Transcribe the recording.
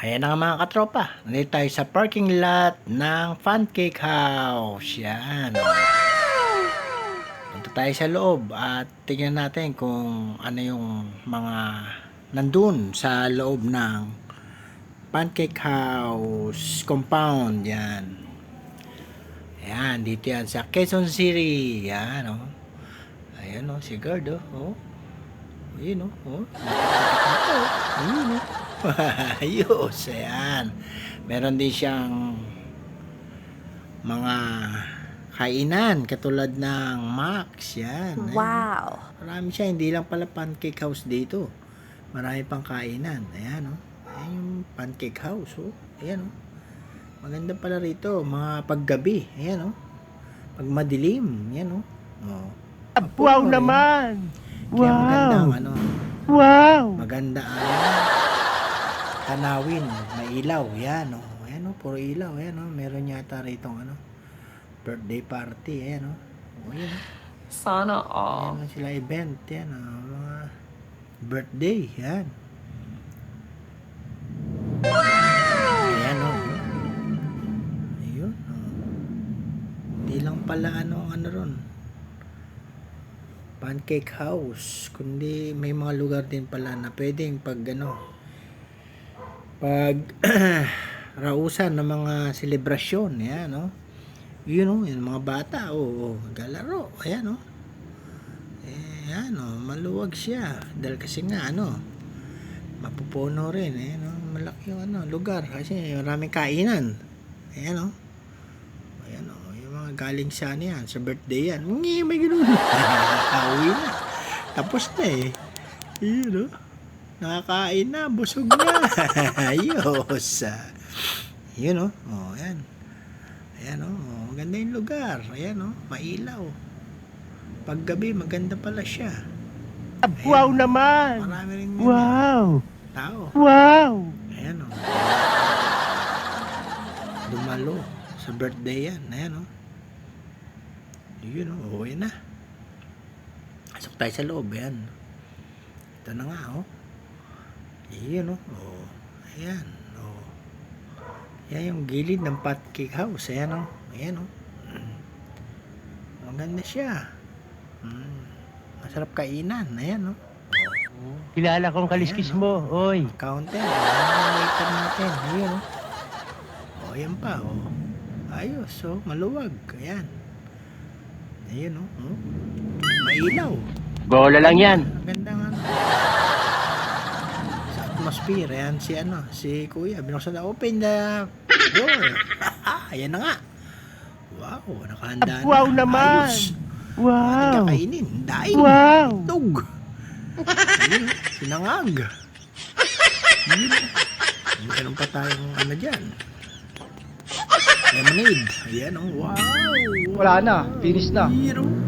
Ayan na nga mga katropa. Nandito tayo sa parking lot ng Pancake House. Yan. Punta tayo sa loob at tingnan natin kung ano yung mga nandun sa loob ng Pancake House compound. Yan. Ayan, dito yan sa Quezon City. Yan, oh. Ayan, oh, si guard, oh. Oh. Ayun, oh. Oh. Ayun, oh. Ayos, ayan. Meron din siyang mga kainan katulad ng Max, yan. Ayan. Wow. Marami siya, hindi lang pala Pancake House dito. Marami pang kainan. Ayan, oh. Ayan yung Pancake House, oh. Ayan, oh. Maganda pala rito, mga paggabi. Ayan, oh. Pag madilim, ayan, oh. Oh. Wow naman! Kaya magandang, Wow! ano, Wow! maganda tanawin, may ilaw, yan, oh. Ayan, oh, puro ilaw, ayan, oh. Meron yata rito, ano, birthday party, ayan, oh. Oh, ayan, oh. Sana all. Ayan, sila event, yan, oh. Mga birthday, yan. Ayan, oh. Ayun, oh. Hindi lang pala, ano ron, Pancake House, kundi may mga lugar din pala na pwedeng pag rausan ng mga selebrasyon, ayan, no? Yun, oh, yung mga bata, oh, galaro, ayan, oh. Ayan, oh, maluwag siya dahil kasi nga, mapupuno rin, ayan, oh, malaki yung, lugar kasi maraming kainan, ayan, oh. Ayan, oh, yung mga galing sa, sa birthday yan, may ganun. Uwi na, tapos na, yun, oh. Nakakain na, busog na. Ayos. Yun, oh. Oh, ayan. Ayan, oh. Maganda yung lugar. Ayan, oh. Mailaw. Paggabi, maganda pala siya. Ayan, Wow naman! marami rin Wow! tao. Wow! Ayan, oh. Dumalo sa birthday yan. Ayan, oh. Yun, oh. Uwi na. Pasok tayo sa loob. Ayan. Ito na nga, oh. Ayan, oh. Oh. Ayan, oh. Yan yung gilid ng Pancake House. Ayan, oh. Ayan, oh. Maganda siya. Masarap kainan. Ayan, oh. Kilala kong kaliskis Ayan, mo, oy! Counter. Ayan ang waiter natin. Ayan, oh. Oh, ayan pa, oh. Ayos, oh. Maluwag. Ayan. Ayan, oh. Oh. Mailaw. Bola lang yan! Maganda nga. Sa atmosphere, ayan si Kuya. Binuksan na, open the door. Ayan na nga. Wow, nakahanda na. Wow naman! Ayos. Wow! Kainin. Daing. Wow! Tug. Ayun, sinangag. Ayun. Meron pa tayong dyan. Lemonade. Ayan, oh. Wow. Wala na, finish na. Hero.